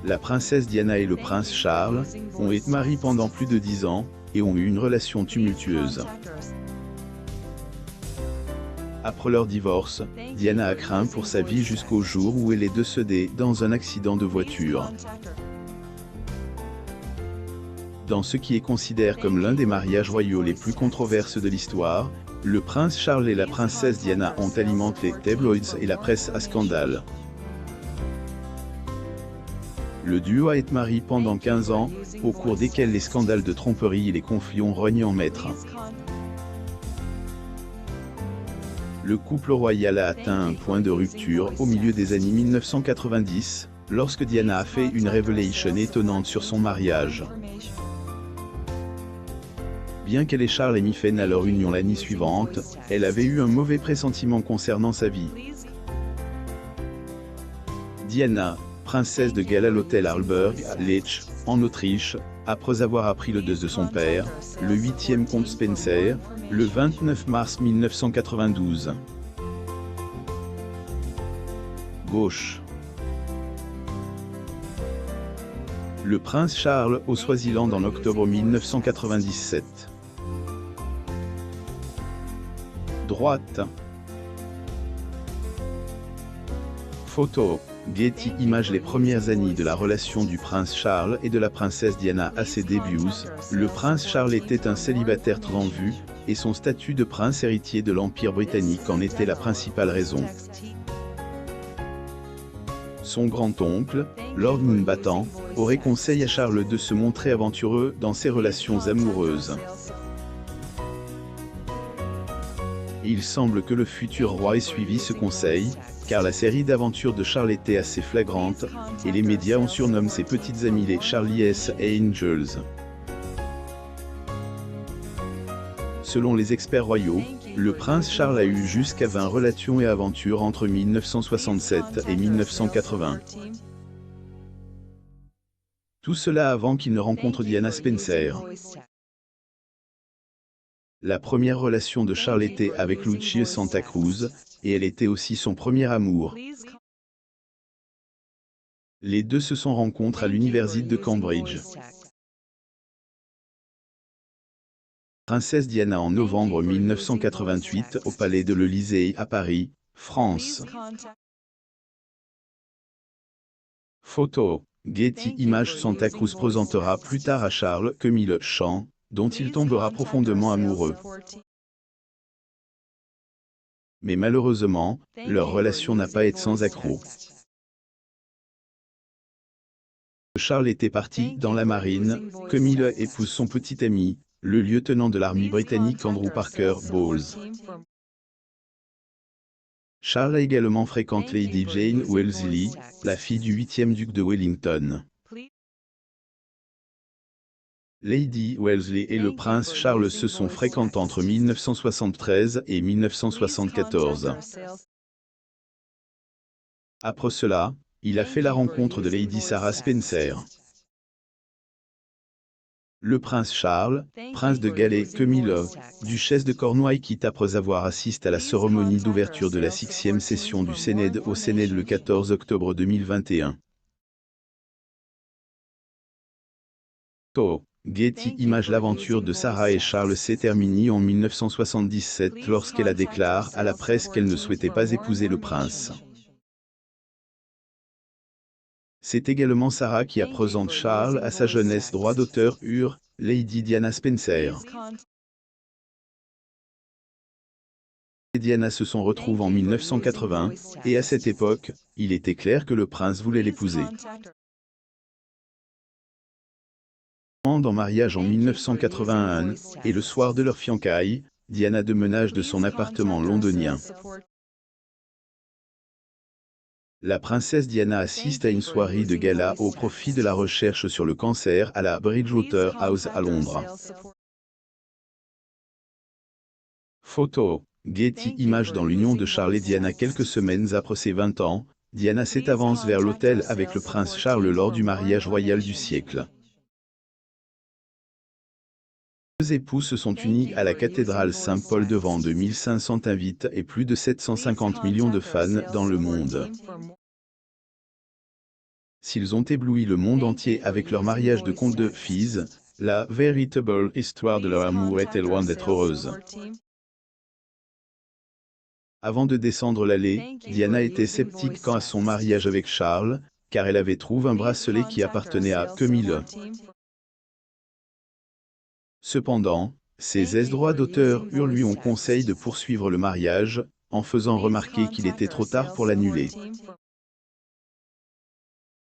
La princesse Diana et le prince Charles ont été mariés pendant plus de 10 ans et ont eu une relation tumultueuse. Après leur divorce, Diana a craint pour sa vie jusqu'au jour où elle est décédée dans un accident de voiture. Dans ce qui est considéré comme l'un des mariages royaux les plus controversés de l'histoire, le prince Charles et la princesse Diana ont alimenté les tabloïds et la presse à scandale. Le duo a été marié pendant 15 ans, au cours desquels les scandales de tromperie et les conflits ont régné en maître. Le couple royal a atteint un point de rupture au milieu des années 1990, lorsque Diana a fait une révélation étonnante sur son mariage. Bien qu'elle et Charles aient mis fin à leur union l'année suivante, elle avait eu un mauvais pressentiment concernant sa vie. Diana, princesse de Galles à l'hôtel Arlberg, Lech, en Autriche, après avoir appris le décès de son père, le 8e comte Spencer, le 29 mars 1992. Gauche. Le prince Charles au Swaziland en octobre 1997. Droite. Photo. Getty Images. Les premières années de la relation du prince Charles et de la princesse Diana à ses débuts. Le prince Charles était un célibataire très en vue, et son statut de prince héritier de l'Empire britannique en était la principale raison. Son grand-oncle, Lord Mountbatten, aurait conseillé à Charles de se montrer aventureux dans ses relations amoureuses. Il semble que le futur roi ait suivi ce conseil, car la série d'aventures de Charles était assez flagrante, et les médias ont surnommé ses petites amies les Charlie's Angels. Selon les experts royaux, le prince Charles a eu jusqu'à 20 relations et aventures entre 1967 et 1980. Tout cela avant qu'il ne rencontre Diana Spencer. La première relation de Charles était avec Lucia Santa Cruz, et elle était aussi son premier amour. Les deux se sont rencontrés à l'université de Cambridge. Princesse Diana en novembre 1988 au palais de l'Élysée à Paris, France. Photo. Getty Images. Santa Cruz présentera plus tard à Charles Camille Chant, dont il tombera profondément amoureux. Mais malheureusement, leur relation n'a pas été sans accroc. Charles était parti dans la marine, Camille épouse son petit ami, le lieutenant de l'armée britannique Andrew Parker Bowles. Charles a également fréquenté Lady Jane Wellesley, la fille du 8e duc de Wellington. Lady Wellesley et le prince Charles se sont fréquentés entre 1973 et 1974. Après cela, il a fait la rencontre de Lady Sarah Spencer. Le prince Charles, prince de Galles-Camille, duchesse de Cornouailles quitte après avoir assisté à la cérémonie d'ouverture de la 6e session du Sénat au Sénat le 14 octobre 2021. Getty Images. L'aventure de Sarah et Charles s'est terminée en 1977 lorsqu'elle a déclaré à la presse qu'elle ne souhaitait pas épouser le prince. C'est également Sarah qui a présenté Charles à sa jeunesse droit d'auteur Lady Diana Spencer. Et Diana se sont retrouvés en 1980, et à cette époque, il était clair que le prince voulait l'épouser. En mariage en 1981, et le soir de leur fiançailles, Diana déménage de son appartement londonien. La princesse Diana assiste à une soirée de gala au profit de la recherche sur le cancer à la Bridgewater House à Londres. Photo. Getty Images. Dans l'union de Charles et Diana quelques semaines après ses 20 ans, Diana s'avance vers l'autel avec le prince Charles lors du mariage royal du siècle. Les deux époux se sont unis à la cathédrale Saint-Paul devant 2500 invités et plus de 750 millions de fans dans le monde. S'ils ont ébloui le monde entier avec leur mariage de contes de fées, la véritable histoire de leur amour était loin d'être heureuse. Avant de descendre l'allée, Diana était sceptique quant à son mariage avec Charles, car elle avait trouvé un bracelet qui appartenait à Camille. Cependant, ses droits d'auteur lui ont conseillé de poursuivre le mariage, en faisant remarquer qu'il était trop tard pour l'annuler.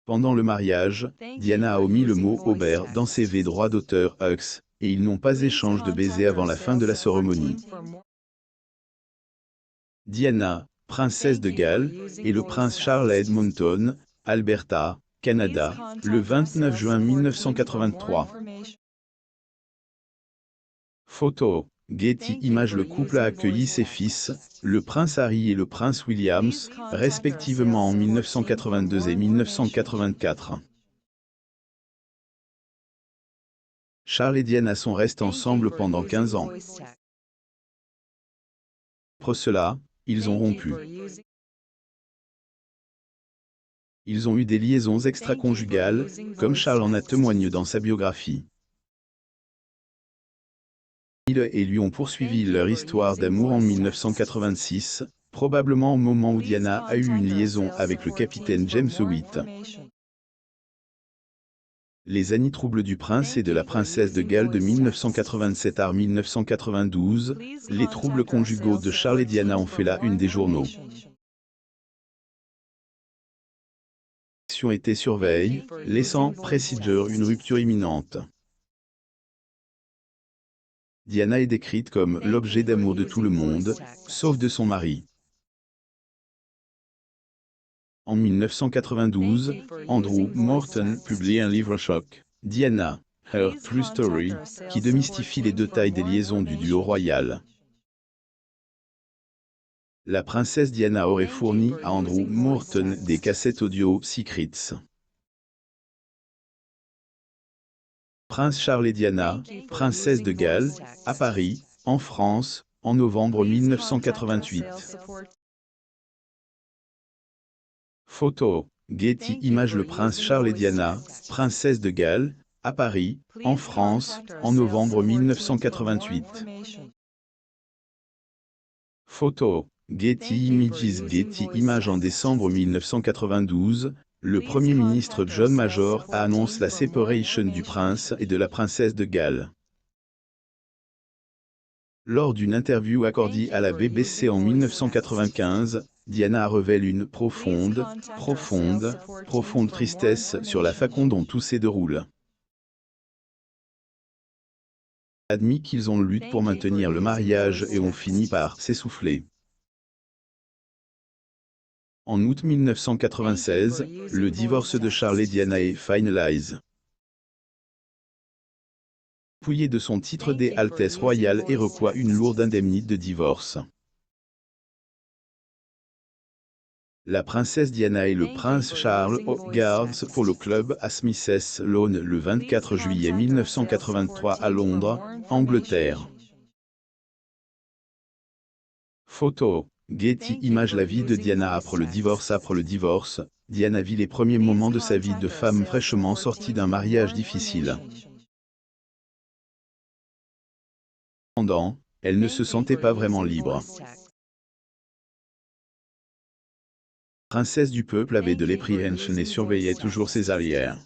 Pendant le mariage, Diana a omis le mot « Aubert » dans ses droits d'auteur Hux, et ils n'ont pas échangé de baisers avant la fin de la cérémonie. Diana, princesse de Galles, et le prince Charles à Edmonton, Alberta, Canada, le 29 juin 1983. Photo. Getty Images. Le couple a accueilli ses fils, le prince Harry et le prince Williams, respectivement en 1982 et 1984. Charles et Diana sont restés ensemble pendant 15 ans. Pour cela, ils ont rompu. Ils ont eu des liaisons extra-conjugales, comme Charles en a témoigné dans sa biographie. Ils et lui ont poursuivi leur histoire d'amour en 1986, probablement au moment où Diana a eu une liaison avec le capitaine James Hewitt. Les années troubles du prince et de la princesse de Galles de 1987 à 1992, les troubles conjugaux de Charles et Diana ont fait la une des journaux. Était surveille, laissant présager une rupture imminente. Diana est décrite comme l'objet d'amour de tout le monde, sauf de son mari. En 1992, Andrew Morton publie un livre choc, Diana, Her True Story, qui démystifie les détails des liaisons du duo royal. La princesse Diana aurait fourni à Andrew Morton des cassettes audio Secrets. Prince Charles et Diana, princesse de Galles, à Paris, en France, en novembre 1988. Photo. Getty Images. Le prince Charles et Diana, princesse de Galles, à Paris, en France, en novembre 1988. Photo. Getty Images. Getty Images. En décembre 1992, le Premier ministre John Major annonce la séparation du prince et de la princesse de Galles. Lors d'une interview accordée à la BBC en 1995, Diana révèle une profonde tristesse sur la façon dont tout se déroule. Admis qu'ils ont lutté pour maintenir le mariage et ont fini par s'essouffler. En août 1996, le divorce de Charles et Diana est finalisé. Dépouillé de son titre des Altesses royales et reçoit une lourde indemnité de divorce. La princesse Diana et le prince Charles Hogarth pour le club à Smith's Lawn le 24 juillet 1983 à Londres, Angleterre. Photo. Getty Images. La vie de Diana après le divorce. Après le divorce, Diana vit les premiers moments de sa vie de femme fraîchement sortie d'un mariage difficile. Cependant, elle ne se sentait pas vraiment libre. Princesse du peuple avait de l'appréhension et surveillait toujours ses arrières.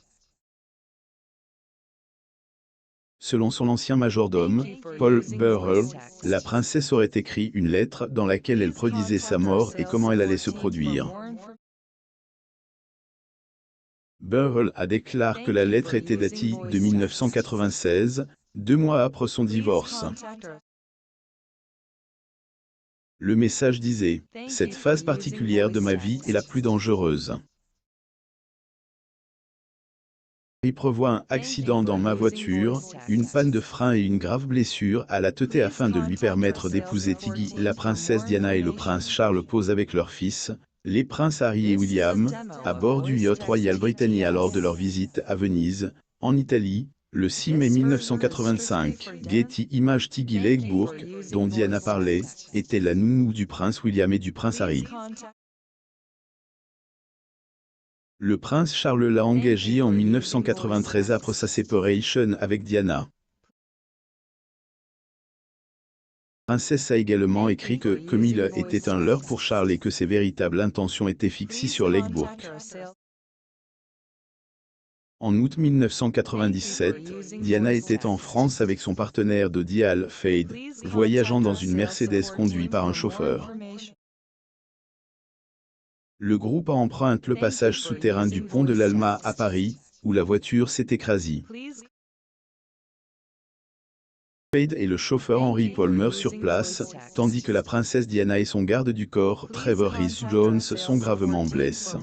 Selon son ancien majordome, Paul Burrell, la princesse aurait écrit une lettre dans laquelle elle prédisait sa mort et comment elle allait se produire. Burrell a déclaré que la lettre était datée de 1996, 2 mois après son divorce. Le message disait « Cette phase particulière de ma vie est la plus dangereuse. Il prévoit un accident dans ma voiture, une panne de frein et une grave blessure à la tête afin de lui permettre d'épouser Tiggy. La princesse Diana et le prince Charles posent avec leurs fils, les princes Harry et William, à bord du yacht Royal Britannia lors de leur visite à Venise, en Italie, le 6 mai 1985. Getty Images. Tiggy Legbourg, dont Diana parlait, était la nounou du prince William et du prince Harry. Le prince Charles l'a engagé en 1993 après sa séparation avec Diana. La princesse a également écrit que Camille était un leurre pour Charles et que ses véritables intentions étaient fixées sur Lake-Bourke. En août 1997, Diana était en France avec son partenaire de Dial Fade, voyageant dans une Mercedes conduite par un chauffeur. Le groupe emprunte le passage souterrain du pont de l'Alma à Paris, où la voiture s'est écrasée. Fade et le chauffeur Henry Paul meurent sur place, tandis que la princesse Diana et son garde du corps, Trevor Rhys-Jones, sont gravement blessés.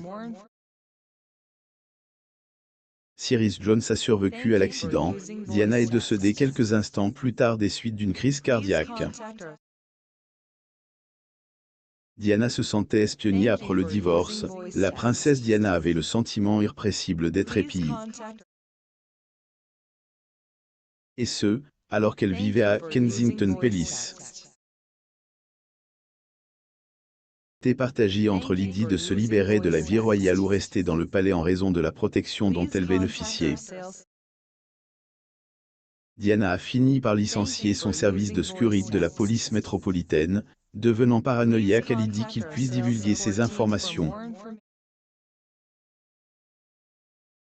Si Rhys-Jones a survécu à l'accident, Diana est décédée quelques instants plus tard des suites d'une crise cardiaque. Diana se sentait espionnée après le divorce. La princesse Diana avait le sentiment irrépressible d'être épiée. Et ce, alors qu'elle vivait à Kensington Palace. Était partagée entre l'idée de se libérer de la vie royale ou rester dans le palais en raison de la protection dont elle bénéficiait. Diana a fini par licencier son service de sécurité de la police métropolitaine, devenant paranoïaque à l'idée qu'il puisse divulguer ces informations.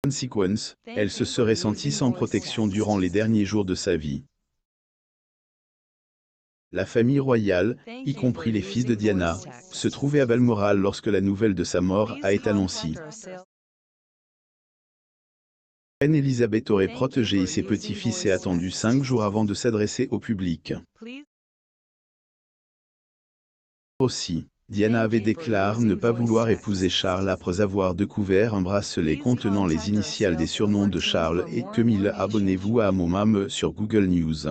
Conséquence, elle se serait sentie sans protection durant les derniers jours de sa vie. La famille royale, y compris les fils de Diana, se trouvait à Balmoral lorsque la nouvelle de sa mort a été annoncée. Reine Elisabeth aurait protégé ses petits-fils et attendu 5 jours avant de s'adresser au public. Aussi, Diana avait déclaré ne pas vouloir épouser Charles après avoir découvert un bracelet contenant les initiales des surnoms de Charles et Camille. Abonnez-vous à mon sur Google News.